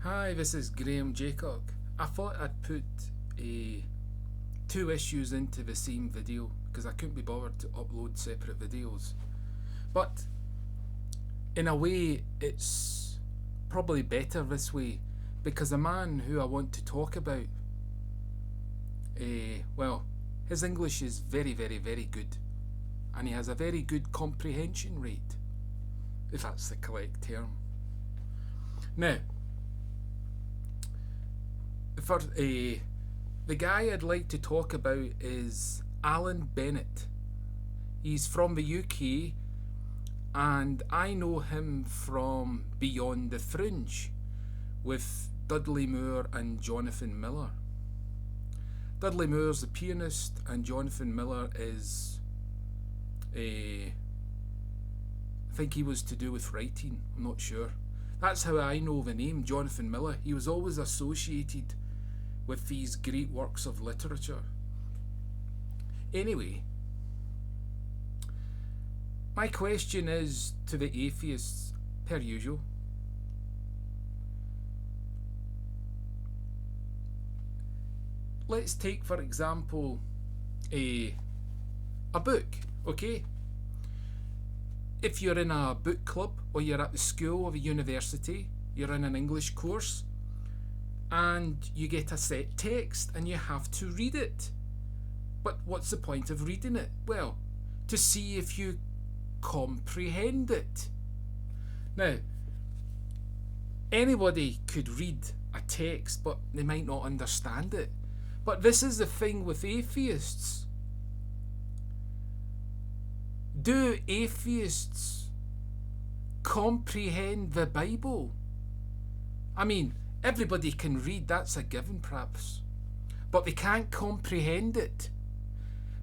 Hi, this is Graham Jeacocke. I thought I'd put two issues into the same video because I couldn't be bothered to upload separate videos. But in a way, it's probably better this way because the man who I want to talk about, his English is very, very, very good, and he has a very good comprehension rate, if that's the correct term. Now, for the guy I'd like to talk about is Alan Bennet. He's from the UK, and I know him from Beyond the Fringe with Dudley Moore and Jonathan Miller. Dudley Moore's the pianist, and Jonathan Miller is I think he was to do with writing, I'm not sure. That's how I know the name Jonathan Miller. He was always associated with these great works of literature. Anyway, my question is to the atheists, per usual. Let's take, for example, a book, okay? If you're in a book club, or you're at the school or the university, you're in an English course, and you get a set text and you have to read it. But what's the point of reading it? Well, to see if you comprehend it. Now, anybody could read a text, but they might not understand it. But this is the thing with atheists. Do atheists comprehend the Bible? I mean, everybody can read, that's a given perhaps, but they can't comprehend it.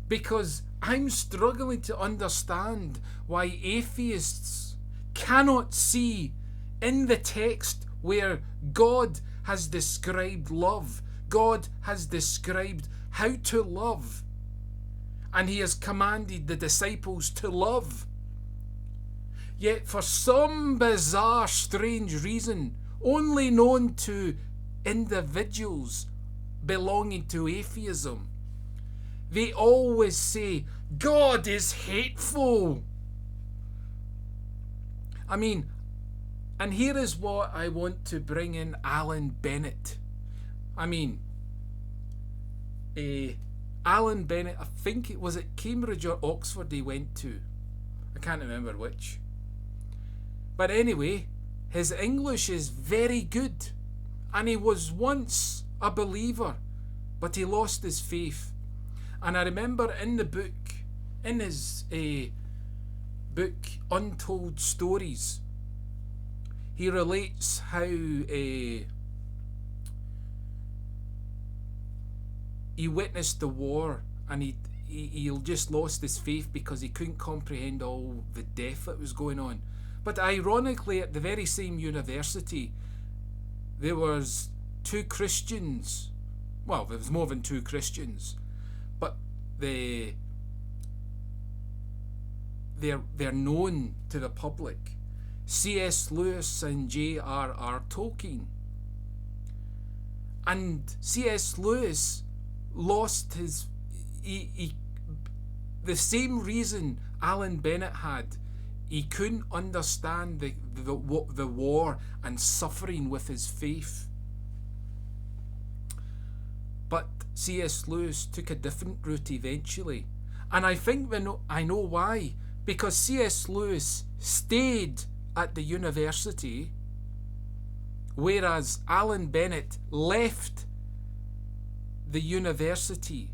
Because I'm struggling to understand why atheists cannot see in the text where God has described love, God has described how to love, and he has commanded the disciples to love. Yet for some bizarre, strange reason, only known to individuals belonging to atheism, they always say, God is hateful. I mean, and here is what I want to bring in Alan Bennet. I mean, Alan Bennet, I think it was at Cambridge or Oxford he went to. I can't remember which. But anyway, his English is very good. And he was once a believer, but he lost his faith. And I remember in the book, in his book, Untold Stories, he relates how he witnessed the war, and he just lost his faith because he couldn't comprehend all the death that was going on. But ironically, at the very same university, there was two Christians. Well, there was more than two Christians, but they're known to the public. C.S. Lewis and J.R.R. Tolkien. And C.S. Lewis lost his... the same reason Alan Bennet had. He couldn't understand the war and suffering with his faith. But C.S. Lewis took a different route eventually. And I think I know why. Because C.S. Lewis stayed at the university, whereas Alan Bennet left the university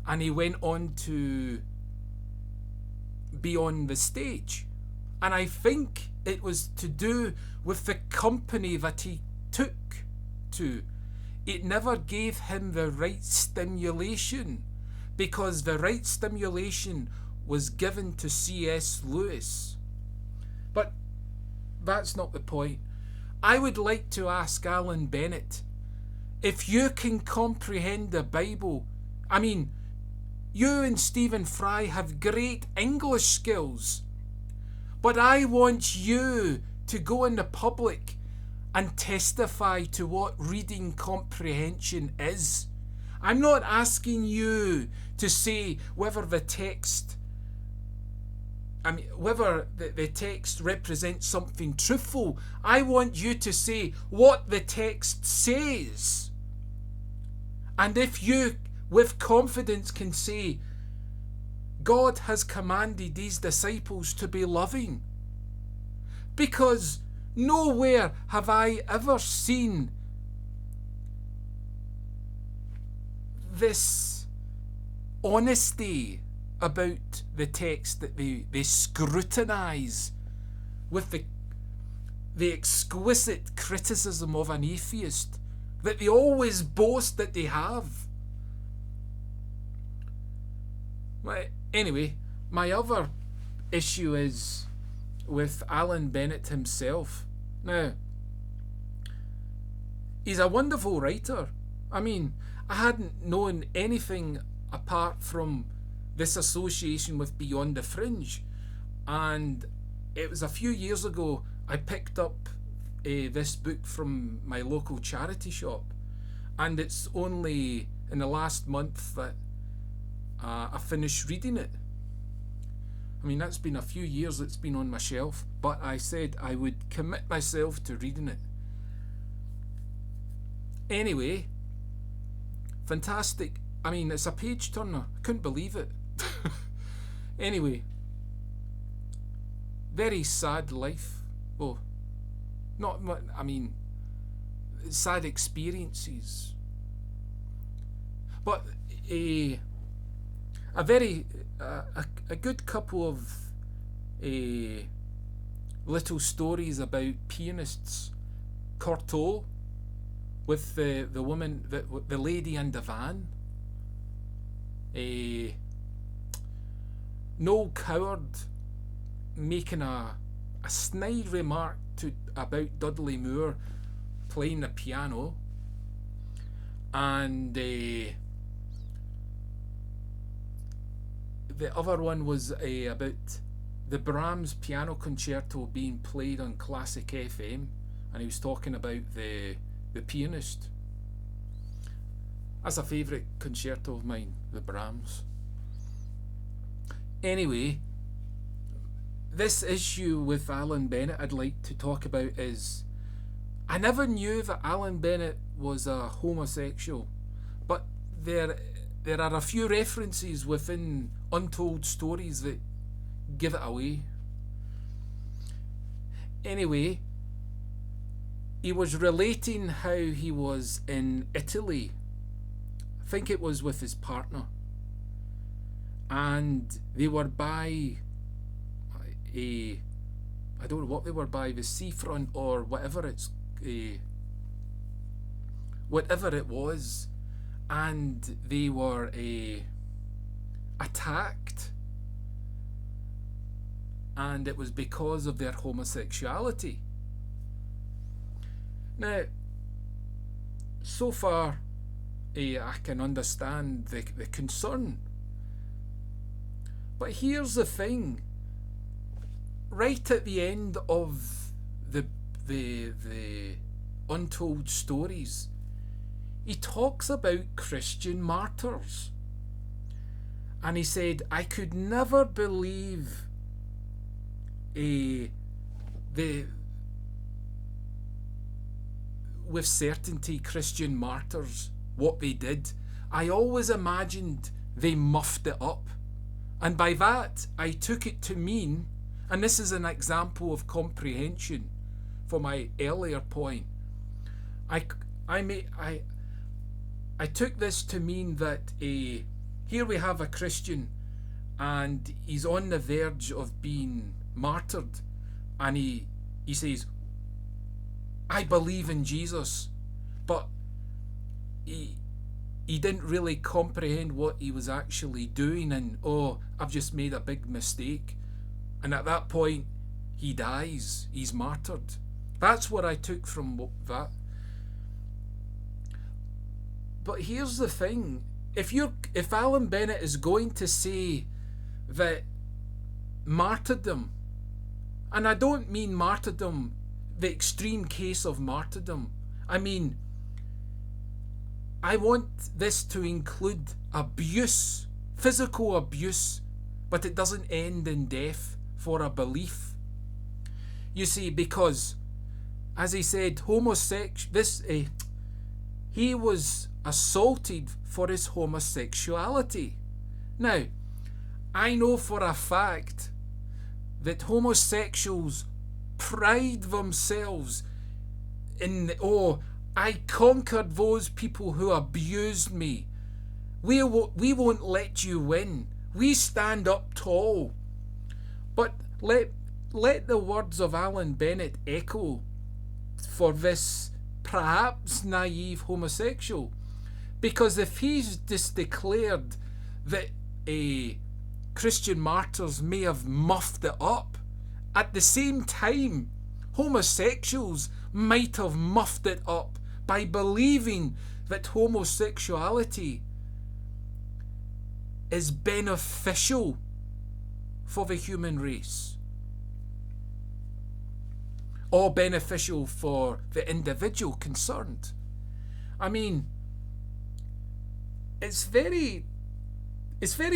and he went on to be on the stage. And I think it was to do with the company that he took to. It never gave him the right stimulation, because the right stimulation was given to C.S. Lewis. But that's not the point. I would like to ask Alan Bennet, if you can comprehend the Bible, I mean, you and Stephen Fry have great English skills, but I want you to go in the public and testify to what reading comprehension is. I'm not asking you to say whether the text whether the text represents something truthful. I want you to say what the text says. And if you, with confidence, can say, God has commanded these disciples to be loving. Because nowhere have I ever seen this honesty about the text that they scrutinise with the exquisite criticism of an atheist that they always boast that they have. Well, anyway, my other issue is with Alan Bennet himself. Now, he's a wonderful writer. I mean, I hadn't known anything apart from this association with Beyond the Fringe, and it was a few years ago I picked up this book from my local charity shop, and it's only in the last month that I finished reading it. I mean, that's been a few years it's been on my shelf, but I said I would commit myself to reading it. Anyway, fantastic. I mean, it's a page turner. I couldn't believe it. Anyway, very sad life. Well, not, I mean, sad experiences. But a good couple of little stories about pianists. Cortot, with the woman, the lady in the van. Noel Coward making a snide remark about Dudley Moore playing the piano, and the other one was about the Brahms piano concerto being played on Classic FM, and he was talking about the pianist. That's a favourite concerto of mine, the Brahms. Anyway, this issue with Alan Bennet I'd like to talk about is, I never knew that Alan Bennet was a homosexual, but there are a few references within Untold Stories that give it away. Anyway, he was relating how he was in Italy, I think it was with his partner, and they were by I don't know what they were by, the seafront or whatever whatever it was, and they were attacked, and it was because of their homosexuality. Now, so far I can understand the concern, but here's the thing. Right at the end of the Untold Stories, he talks about Christian martyrs, and he said, I could never believe with certainty Christian martyrs, what they did. I always imagined they muffed it up, and by that I took it to mean, and this is an example of comprehension for my earlier point, I took this to mean that here we have a Christian and he's on the verge of being martyred, and he says, I believe in Jesus, but he didn't really comprehend what he was actually doing, and I've just made a big mistake, and at that point he dies, he's martyred. That's what I took from that. But here's the thing, if Alan Bennet is going to say that martyrdom, and I don't mean martyrdom the extreme case of martyrdom. I mean, I want this to include abuse, physical abuse, but it doesn't end in death for a belief. You see, because, as he said, he was assaulted for his homosexuality. Now, I know for a fact that homosexuals pride themselves in, oh, I conquered those people who abused me. We won't let you win. We stand up tall. But let the words of Alan Bennet echo for this perhaps naive homosexual. Because if he's just declared that Christian martyrs may have muffed it up, at the same time, homosexuals might have muffed it up by believing that homosexuality is beneficial for the human race, or beneficial for the individual concerned. I mean, it's very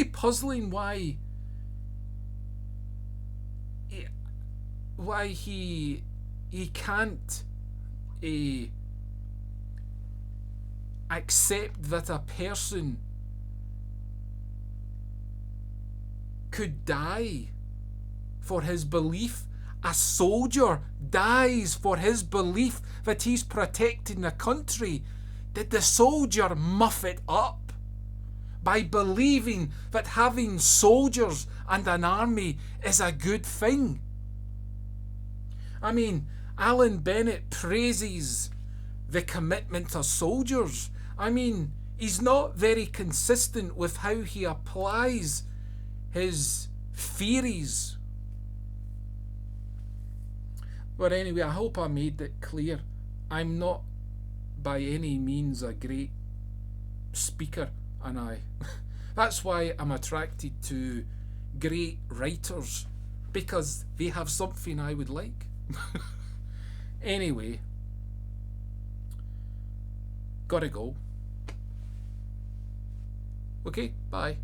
puzzling why he can't accept that a person could die for his belief. A soldier dies for his belief that he's protecting a country. Did the soldier muff it up by believing that having soldiers and an army is a good thing? I mean, Alan Bennet praises the commitment of soldiers. I mean, he's not very consistent with how he applies his theories. But anyway, I hope I made it clear. I'm not by any means a great speaker, and that's why I'm attracted to great writers, because they have something I would like. Anyway, gotta go. Okay, bye.